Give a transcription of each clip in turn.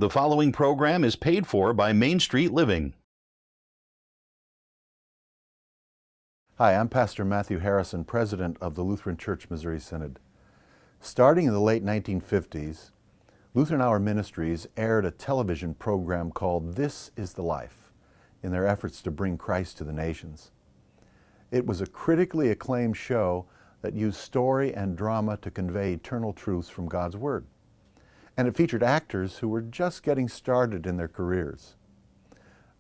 The following program is paid for by Main Street Living. Hi, I'm Pastor Matthew Harrison, President of the Lutheran Church Missouri Synod. Starting in the late 1950s, Lutheran Hour Ministries aired a television program called This is the Life in their efforts to bring Christ to the nations. It was a critically acclaimed show that used story and drama to convey eternal truths from God's Word. And it featured actors who were just getting started in their careers.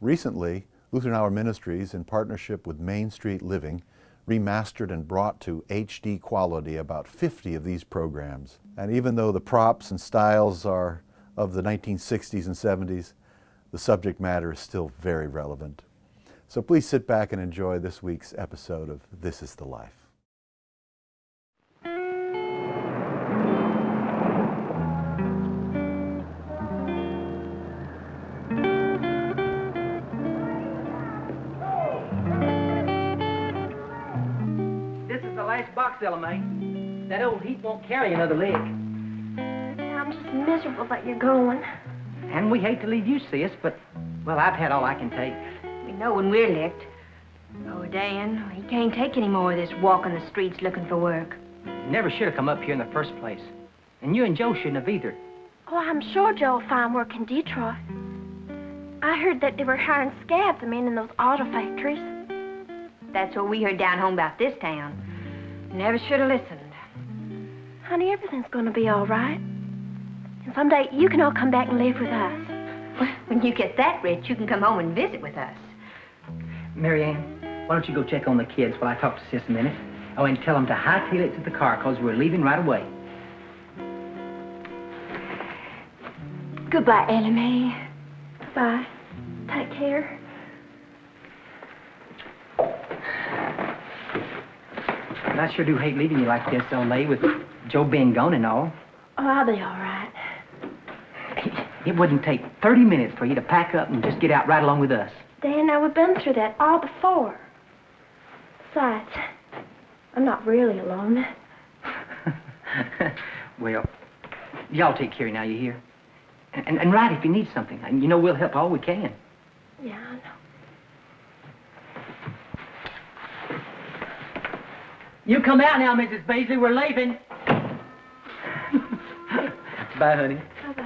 Recently, Lutheran Hour Ministries, in partnership with Main Street Living, remastered and brought to HD quality about 50 of these programs. And even though the props and styles are of the 1960s and 70s, the subject matter is still very relevant. So please sit back and enjoy this week's episode of This is the Life. Box, Ella Mae. That old heat won't carry another leg. I'm just miserable that you're going. And we hate to leave you, sis, but, well, I've had all I can take. We know when we're licked. Oh, Dan, he can't take any more of this walking the streets looking for work. You never should have come up here in the first place. And you and Joe shouldn't have either. Oh, I'm sure Joe will find work in Detroit. I heard that they were hiring scabs men in those auto factories. That's what we heard down home about this town. Never should have listened. Honey, everything's gonna be all right. And someday you can all come back and live with us. When you get that rich, you can come home and visit with us. Mary Ann, why don't you go check on the kids while I talk to Sis a minute? Oh, and tell them to hightail it to the car, because we're leaving right away. Goodbye, Ella Mae. Goodbye. Take care. I sure do hate leaving you like this, Ella Mae, with Joe being gone and all. Oh, I'll be all right. It wouldn't take 30 minutes for you to pack up and just get out right along with us. Dan, now we've been through that all before. Besides, I'm not really alone. Well, y'all take care now, you hear? And write if you need something. And you know we'll help all we can. Yeah, I know. You come out now, Mrs. Baisley. We're leaving. Bye, honey. Bye-bye.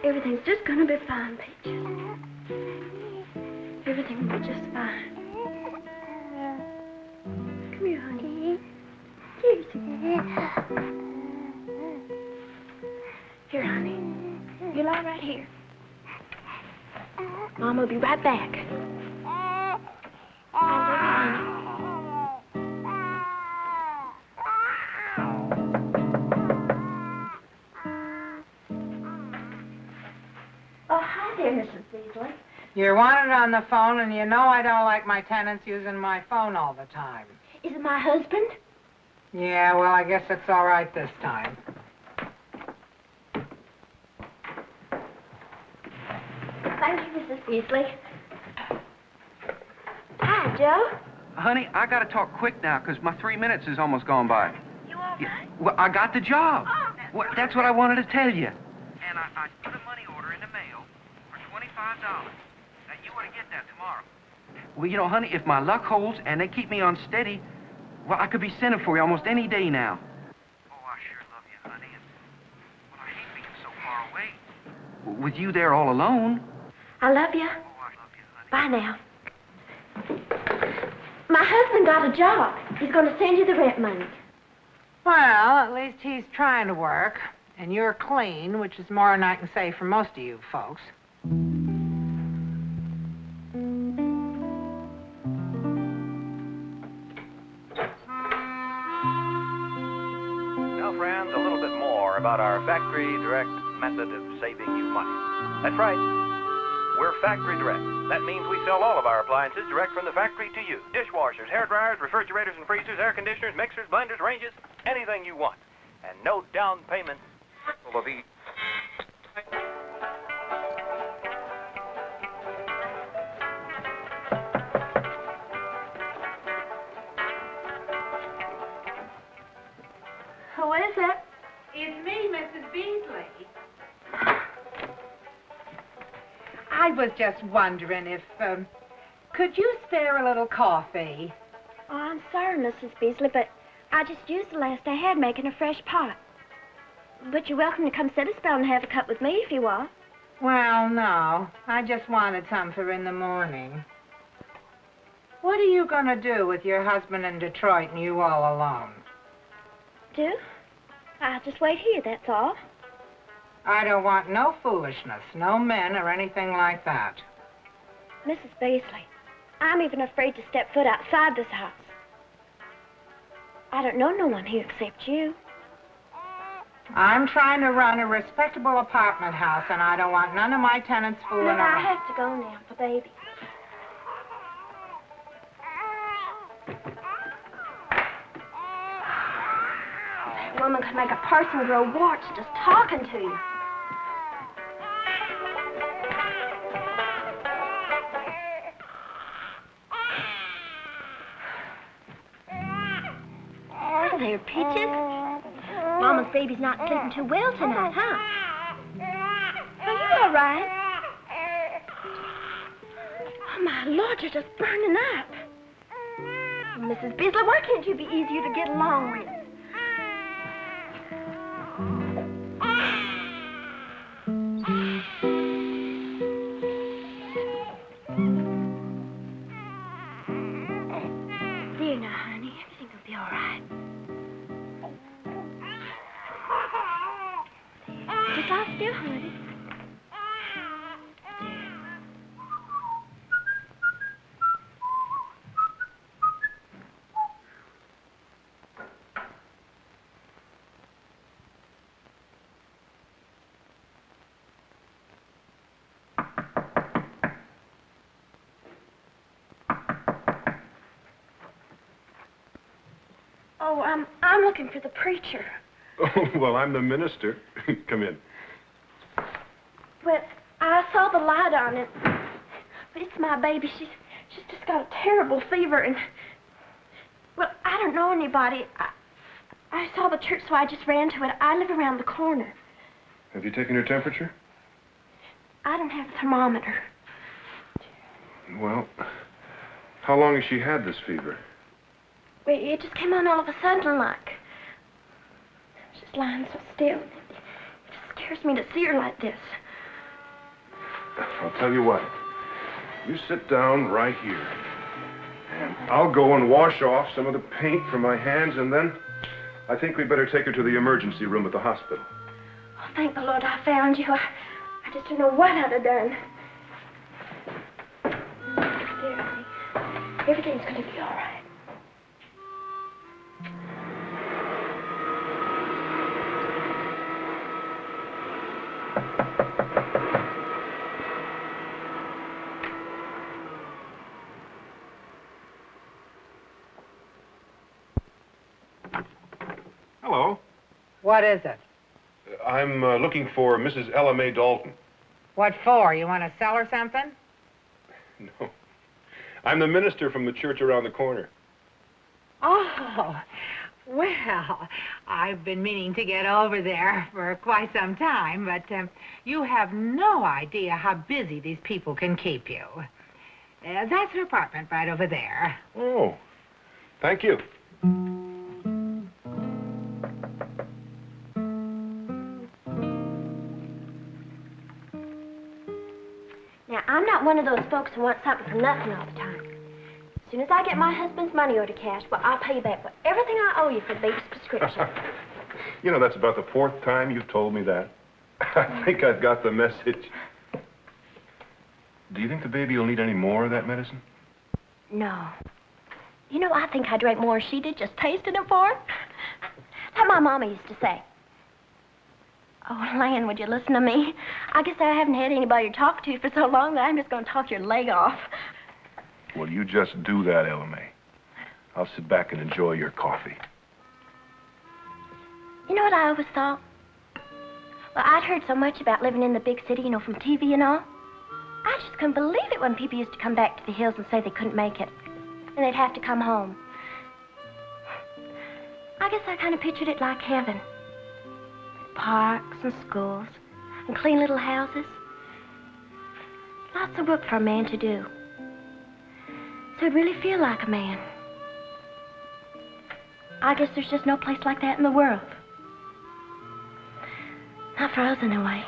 Everything's just gonna be fine, Peaches. Everything will be just fine. Come here, honey. Here, honey. You lie right here. Mama will be right back. I love you, honey. Oh, hi there, Mrs. Beasley. You're wanted on the phone, and you know I don't like my tenants using my phone all the time. Is it my husband? Yeah, well, I guess it's all right this time. Thank you, Mrs. Beasley. Hi, Joe. Honey, I gotta talk quick now, 'cause my 3 minutes is almost gone by. You all right? Well, I got the job. Oh, Well, that's what I wanted to tell you. And I put a money order in the mail for $25. Now, you want to get that tomorrow. Well, you know, honey, if my luck holds and they keep me on steady, well, I could be sending for you almost any day now. Oh, I sure love you, honey. And, well, I hate being so far away. With you there all alone. I love you. Bye now. My husband got a job. He's going to send you the rent money. Well, at least he's trying to work. And you're clean, which is more than I can say for most of you folks. Now, friends, a little bit more about our factory direct method of saving you money. That's right. We're factory direct. That means we sell all of our appliances direct from the factory to you. Dishwashers, hair dryers, refrigerators and freezers, air conditioners, mixers, blenders, ranges, anything you want. And no down payment will be... Who is it? It's me, Mrs. Beasley. I was just wondering if, could you spare a little coffee? Oh, I'm sorry, Mrs. Beasley, but I just used the last I had making a fresh pot. But you're welcome to come sit a spell and have a cup with me if you want. Well, no. I just wanted some for in the morning. What are you going to do with your husband in Detroit and you all alone? Do? I'll just wait here, that's all. I don't want no foolishness, no men or anything like that. Mrs. Beasley, I'm even afraid to step foot outside this house. I don't know no one here except you. I'm trying to run a respectable apartment house, and I don't want none of my tenants fooling Look, I around. have to go now for baby. That woman could make a person grow warts just talking to you. Oh, there, Peaches. Mama's baby's not sleeping too well tonight, huh? Are you all right? Oh, my Lord, you're just burning up. Mrs. Beasley, why can't you be easier to get along with? There now, honey. Everything will be all right. Just lie still, honey. Oh, I'm looking for the preacher. Oh, well, I'm the minister. Come in. Well, I saw the light on it. But it's my baby. She's just got a terrible fever and... Well, I don't know anybody. I saw the church, so I just ran to it. I live around the corner. Have you taken her temperature? I don't have a thermometer. Well, how long has she had this fever? Well, it just came on all of a sudden, like. She's lying so still. It just scares me to see her like this. I'll tell you what. You sit down right here. And I'll go and wash off some of the paint from my hands, and then I think we'd better take her to the emergency room at the hospital. Oh, thank the Lord I found you. I just don't know what I'd have done. Dear, honey, everything's going to be all right. Hello. What is it? I'm looking for Mrs. Ella Mae Dalton. What for? You want to sell her something? No. I'm the minister from the church around the corner. Oh, well, I've been meaning to get over there for quite some time, but you have no idea how busy these people can keep you. That's her apartment right over there. Oh, thank you. Now, I'm not one of those folks who want something for nothing all the time. As soon as I get my husband's money order cash, well, I'll pay you back for everything I owe you for the baby's prescription. You know, that's about the 4th time you've told me that. I think I've got the message. Do you think the baby will need any more of that medicine? No. You know, I think I drank more than she did just tasting it for her. Like my mama used to say. Oh, Lan, would you listen to me? I guess I haven't had anybody to talk to for so long that I'm just going to talk your leg off. Well, you just do that, Ella Mae. I'll sit back and enjoy your coffee. You know what I always thought? Well, I'd heard so much about living in the big city, you know, from TV and all. I just couldn't believe it when people used to come back to the hills and say they couldn't make it. And they'd have to come home. I guess I kind of pictured it like heaven. Parks and schools and clean little houses. Lots of work for a man to do. So he'd really feel like a man. I guess there's just no place like that in the world. Not for us, anyway.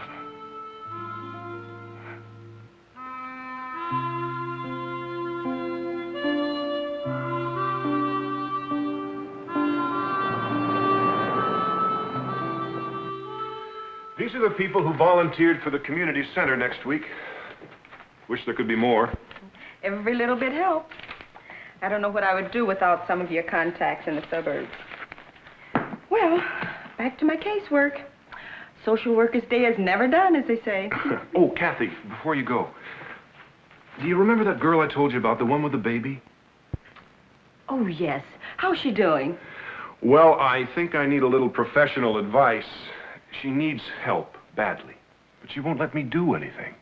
These are the people who volunteered for the community center next week. Wish there could be more. Every little bit helps. I don't know what I would do without some of your contacts in the suburbs. Well, back to my casework. Social worker's day is never done, as they say. Oh, Kathy, before you go, do you remember that girl I told you about, the one with the baby? Oh, yes. How's she doing? Well, I think I need a little professional advice. She needs help, badly. But she won't let me do anything.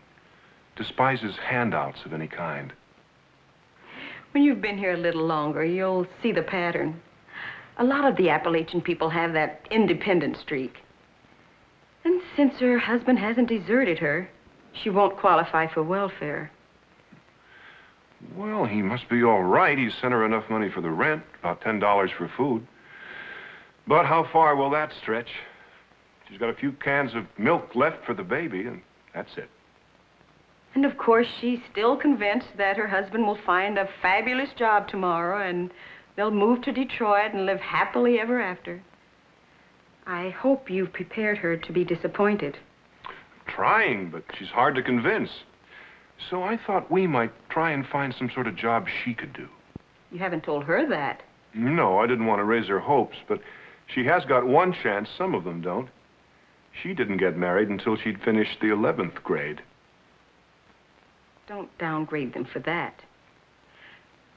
Despises handouts of any kind. When you've been here a little longer, you'll see the pattern. A lot of the Appalachian people have that independent streak. And since her husband hasn't deserted her, she won't qualify for welfare. Well, he must be all right. He sent her enough money for the rent, about $10 for food. But how far will that stretch? She's got a few cans of milk left for the baby, and that's it. And of course, she's still convinced that her husband will find a fabulous job tomorrow and they'll move to Detroit and live happily ever after. I hope you've prepared her to be disappointed. Trying, but she's hard to convince. So I thought we might try and find some sort of job she could do. You haven't told her that. No, I didn't want to raise her hopes, but she has got one chance. Some of them don't. She didn't get married until she'd finished the 11th grade. Don't downgrade them for that.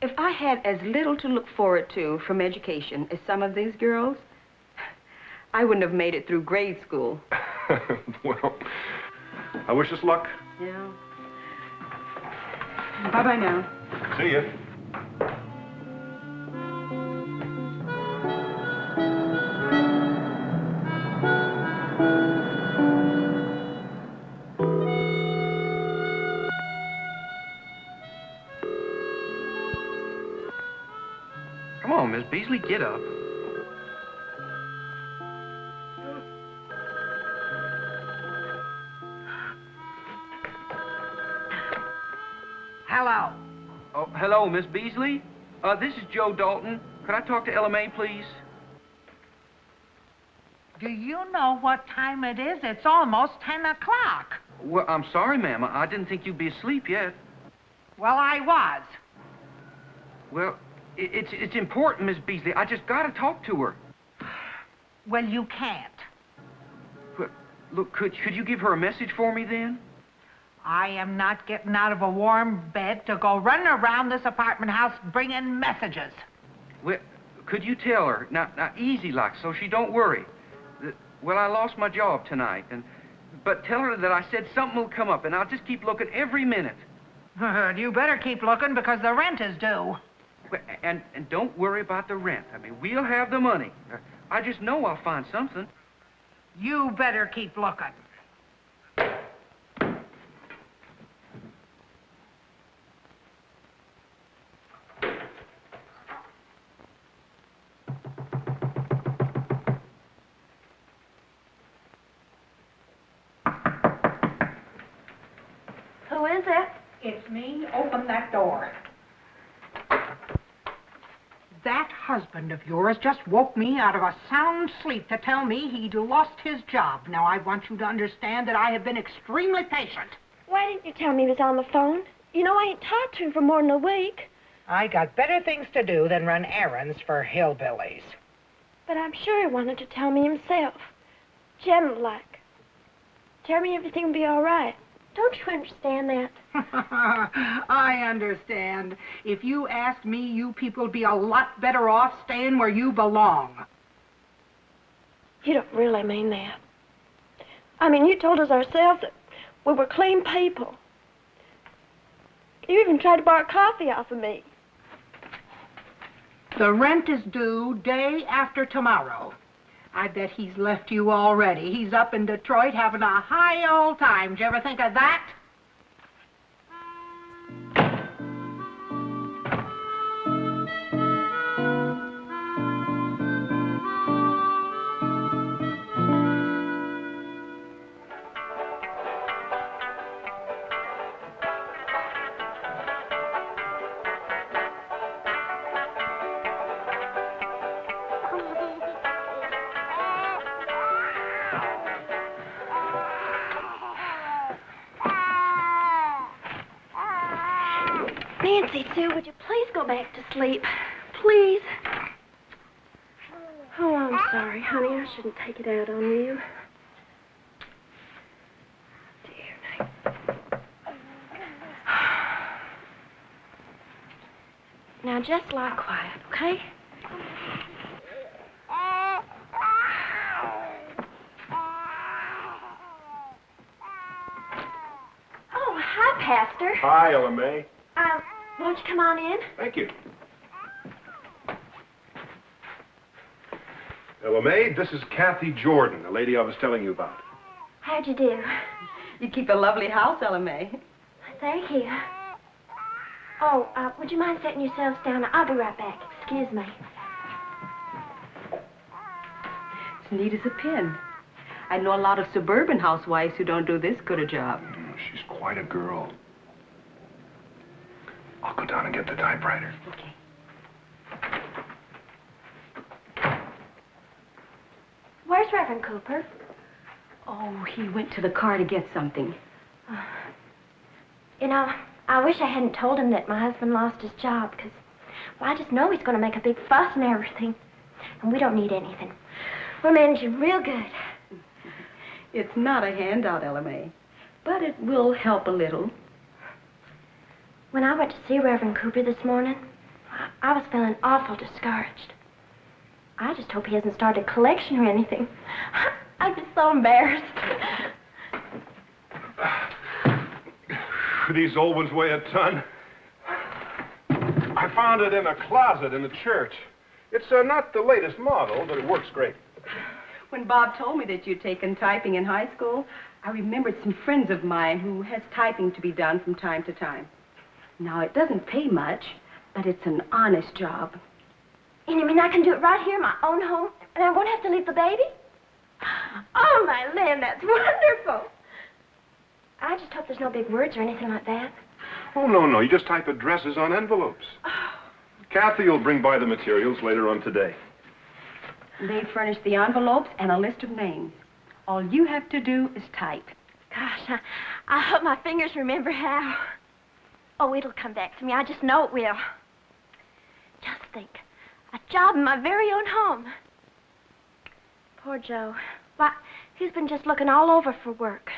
If I had as little to look forward to from education as some of these girls, I wouldn't have made it through grade school. Well, I wish us luck. Yeah. Bye-bye now. See ya. Come on, Miss Beasley, get up. Hello. Oh, hello, Miss Beasley. This is Joe Dalton. Could I talk to Ella Mae, please? Do you know what time it is? It's almost 10 o'clock. Well, I'm sorry, ma'am. I didn't think you'd be asleep yet. Well, I was. Well, it's important, Miss Beasley. I just got to talk to her. Well, you can't. Well, look, could you give her a message for me then? I am not getting out of a warm bed to go running around this apartment house bringing messages. Well, could you tell her, now easy like, so she don't worry. Well, I lost my job tonight, but tell her that I said something will come up, and I'll just keep looking every minute. You better keep looking because the rent is due. Well, and don't worry about the rent. I mean, we'll have the money. I just know I'll find something. You better keep looking. Who is it? It's me. Open that door. That husband of yours just woke me out of a sound sleep to tell me he'd lost his job. Now, I want you to understand that I have been extremely patient. Why didn't you tell me he was on the phone? You know, I ain't talked to him for more than a week. I got better things to do than run errands for hillbillies. But I'm sure he wanted to tell me himself. Gentle-like. Tell me everything will be all right. Don't you understand that? I understand. If you asked me, you people would be a lot better off staying where you belong. You don't really mean that. I mean, you told us ourselves that we were clean people. You even tried to borrow coffee off of me. The rent is due day after tomorrow. I bet he's left you already. He's up in Detroit having a high old time. Did you ever think of that? Nancy, Sue, would you please go back to sleep? Please. Oh, I'm sorry, honey. I shouldn't take it out on you. Dear. Now, just lie quiet, okay? Oh, hi, Pastor. Hi, Ella Mae. Won't you come on in? Thank you. Ella Mae, this is Kathy Jordan, the lady I was telling you about. How'd you do? You keep a lovely house, Ella Mae. Thank you. Oh, would you mind setting yourselves down? I'll be right back. Excuse me. It's neat as a pin. I know a lot of suburban housewives who don't do this good a job. She's quite a girl. I'll go down and get the typewriter. Okay. Where's Reverend Cooper? Oh, he went to the car to get something. You know, I wish I hadn't told him that my husband lost his job, because, well, I just know he's going to make a big fuss and everything. And we don't need anything. We're managing real good. It's not a handout, Ella Mae, but it will help a little. When I went to see Reverend Cooper this morning, I was feeling awful discouraged. I just hope he hasn't started a collection or anything. I'd be so embarrassed. These old ones weigh a ton. I found it in a closet in the church. It's not the latest model, but it works great. When Bob told me that you'd taken typing in high school, I remembered some friends of mine who has typing to be done from time to time. Now, it doesn't pay much, but it's an honest job. And you mean I can do it right here in my own home, and I won't have to leave the baby? Oh, my land, that's wonderful. I just hope there's no big words or anything like that. Oh, no. You just type addresses on envelopes. Kathy will bring by the materials later on today. They furnish the envelopes and a list of names. All you have to do is type. Gosh, I hope my fingers remember how. Oh, it'll come back to me. I just know it will. Just think, a job in my very own home. Poor Joe. Why, he's been just looking all over for work.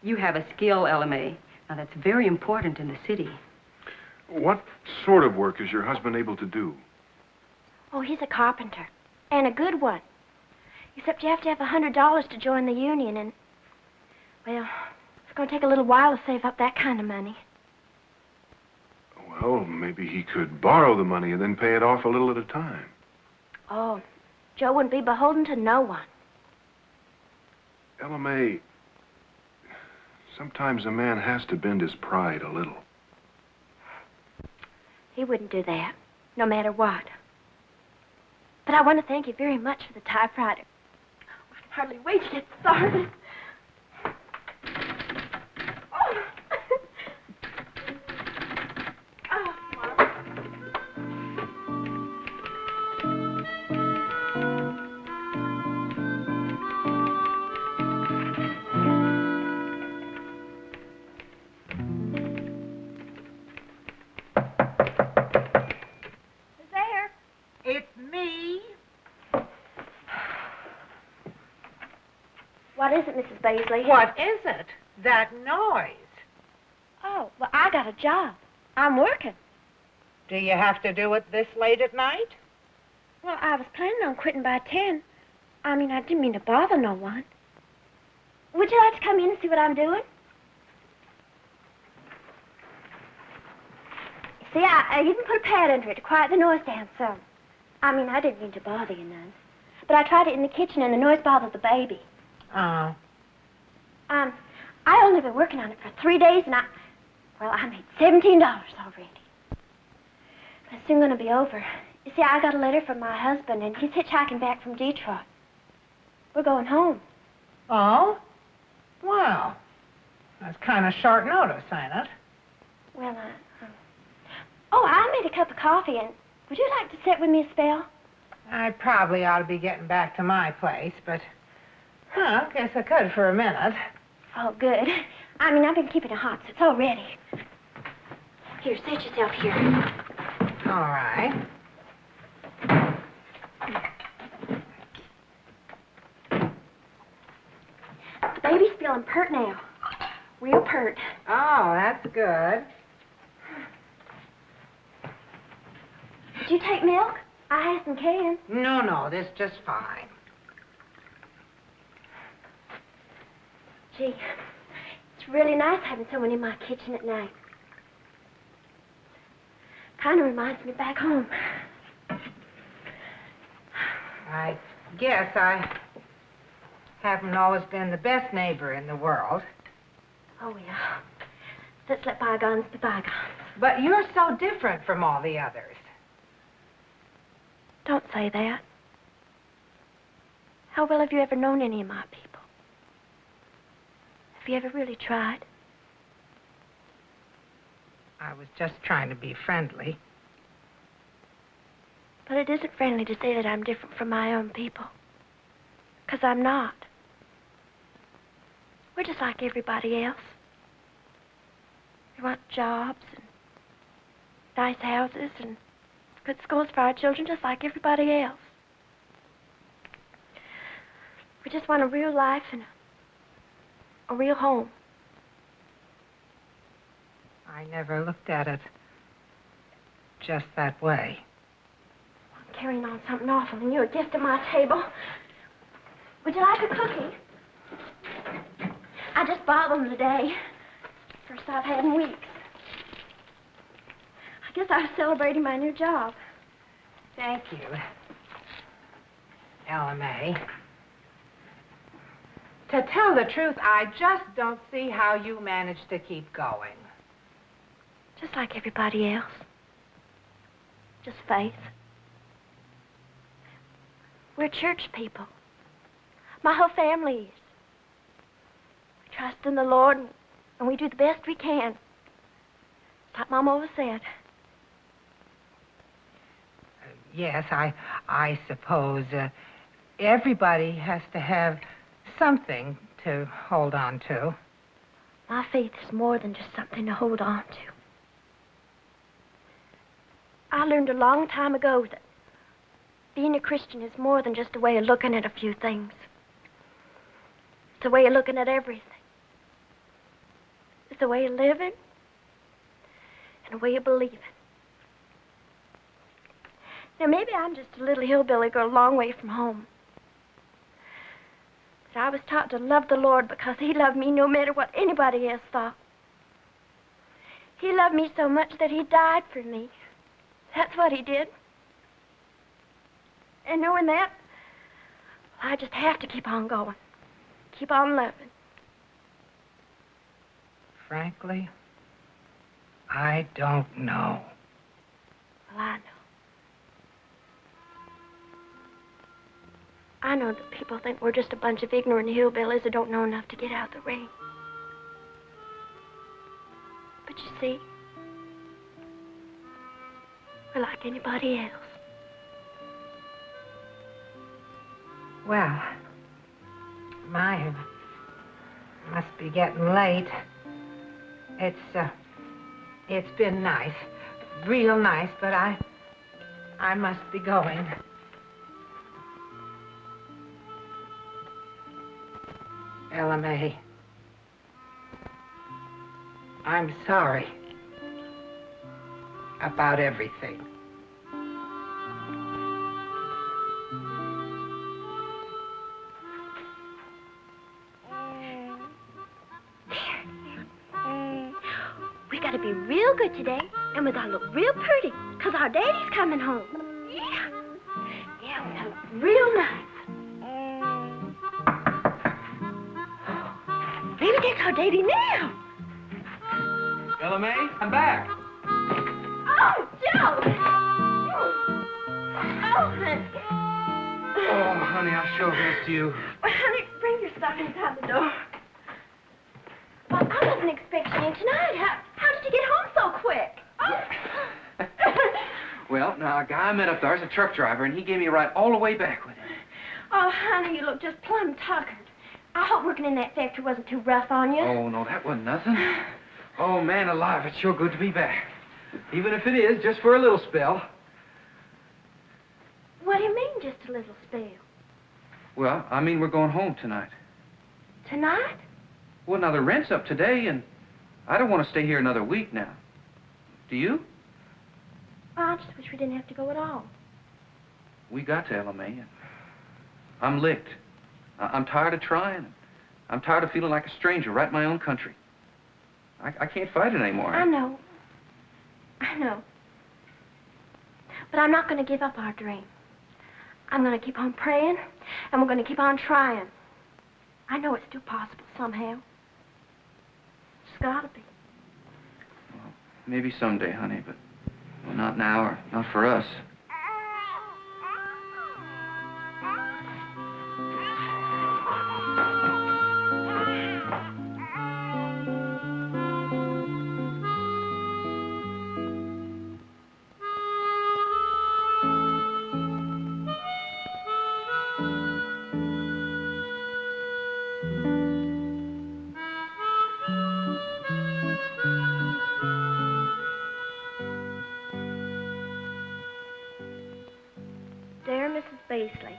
You have a skill, Ella Mae. Now, that's very important in the city. What sort of work is your husband able to do? Oh, he's a carpenter. And a good one. Except you have to have $100 to join the union, and, well, it's going to take a little while to save up that kind of money. Well, maybe he could borrow the money and then pay it off a little at a time. Oh, Joe wouldn't be beholden to no one. Ella Mae, sometimes a man has to bend his pride a little. He wouldn't do that, no matter what. But I want to thank you very much for the typewriter. I can hardly wait to get started. Oh. What is it, Mrs. Baisley? What is it? That noise. Oh, well, I got a job. I'm working. Do you have to do it this late at night? Well, I was planning on quitting by 10. I mean, I didn't mean to bother no one. Would you like to come in and see what I'm doing? See, I even put a pad under it to quiet the noise down some. I mean, I didn't mean to bother you none. But I tried it in the kitchen and the noise bothered the baby. Oh. I only been working on it for 3 days and I made $17 already. But it's soon going to be over. You see, I got a letter from my husband and he's hitchhiking back from Detroit. We're going home. Oh? Well, that's kind of short notice, ain't it? Well, I made a cup of coffee and would you like to sit with me a spell? I probably ought to be getting back to my place, but, I guess I could for a minute. Oh, good. I mean, I've been keeping it hot, so it's all ready. Here, sit yourself here. All right. The baby's feeling pert now. Real pert. Oh, that's good. Did you take milk? I have some cans. No, this is just fine. Gee, it's really nice having someone in my kitchen at night. Kind of reminds me back home. I guess I haven't always been the best neighbor in the world. Oh, yeah. Let's let bygones be bygones. But you're so different from all the others. Don't say that. How well have you ever known any of my people? Have you ever really tried? I was just trying to be friendly. But it isn't friendly to say that I'm different from my own people. 'Cause I'm not. We're just like everybody else. We want jobs and nice houses and good schools for our children just like everybody else. We just want a real life and a real home. I never looked at it just that way. I'm carrying on something awful and you're a guest at my table. Would you like a cookie? I just bought them today. First I've had in weeks. I guess I was celebrating my new job. Thank you, Ella Mae. To tell the truth, I just don't see how you managed to keep going. Just like everybody else. Just faith. We're church people. My whole family is. We trust in the Lord and we do the best we can. Like Mom always said. Yes, I suppose everybody has to have something to hold on to. My faith is more than just something to hold on to. I learned a long time ago that being a Christian is more than just a way of looking at a few things. It's a way of looking at everything. It's a way of living and a way of believing. Now, maybe I'm just a little hillbilly girl a long way from home. But I was taught to love the Lord because He loved me no matter what anybody else thought. He loved me so much that He died for me. That's what He did. And knowing that, I just have to keep on going. Keep on loving. Frankly, I don't know. Well, I know. I know that people think we're just a bunch of ignorant hillbillies who don't know enough to get out of the rain. But you see, we're like anybody else. Well, it must be getting late. It's been nice, real nice, but I must be going. Ella Mae, I'm sorry about everything. We gotta be real good today, and we gotta look real pretty, 'cause our daddy's coming home. Yeah. Yeah, we gotta look real nice. Maybe that's our daddy now. Ella Mae, I'm back. Oh, Joe! Oh, honey. Oh, honey, I sure missed you. Well, honey, bring your stockings out the door. Well, I wasn't expecting you tonight. How did you get home so quick? Oh. Well, now, a guy I met up there is a truck driver, and he gave me a ride all the way back with him. Oh, honey, you look just plumb tuckered. I hope working in that factory wasn't too rough on you. Oh, no, that wasn't nothing. Oh, man alive, it's sure good to be back. Even if it is just for a little spell. What do you mean, just a little spell? Well, I mean we're going home tonight. Tonight? Well, now, the rent's up today, and I don't want to stay here another week now. Do you? Oh, I just wish we didn't have to go at all. We got to, Ella Mae, and I'm licked. I'm tired of trying. I'm tired of feeling like a stranger right in my own country. I can't fight it anymore. I know. But I'm not going to give up our dream. I'm going to keep on praying, and we're going to keep on trying. I know it's still possible somehow. It's got to be. Well, maybe someday, honey, but well, not now or not for us. Dear Mrs. Beasley,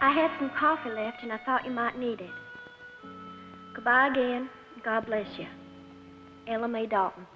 I had some coffee left and I thought you might need it. Goodbye again. God bless you. Ella Mae Dalton.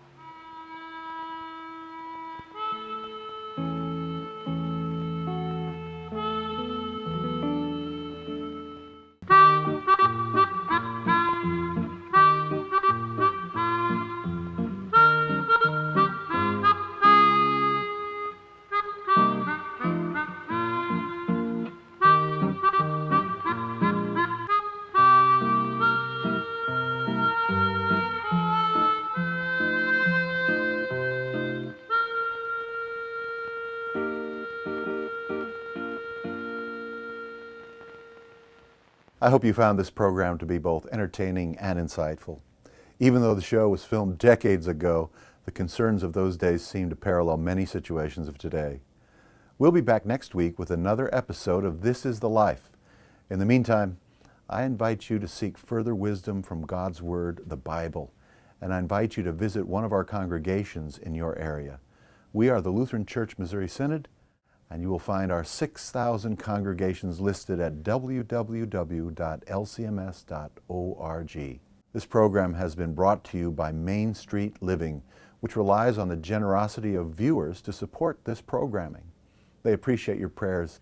I hope you found this program to be both entertaining and insightful. Even though the show was filmed decades ago, the concerns of those days seem to parallel many situations of today. We'll be back next week with another episode of This is the Life. In the meantime, I invite you to seek further wisdom from God's Word, the Bible, and I invite you to visit one of our congregations in your area. We are the Lutheran Church Missouri Synod, and you will find our 6,000 congregations listed at www.lcms.org. This program has been brought to you by Main Street Living, which relies on the generosity of viewers to support this programming. They appreciate your prayers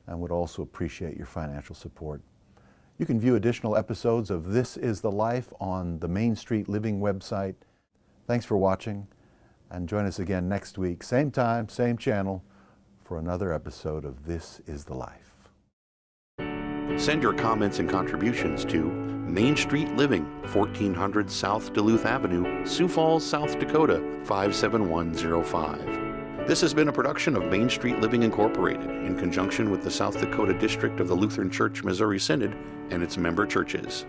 and would also appreciate your financial support. You can view additional episodes of This is the Life on the Main Street Living website. Thanks for watching, and join us again next week, same time, same channel, for another episode of This is the Life. Send your comments and contributions to Main Street Living, 1400 South Duluth Avenue, Sioux Falls, South Dakota, 57105. This has been a production of Main Street Living Incorporated in conjunction with the South Dakota District of the Lutheran Church Missouri Synod and its member churches.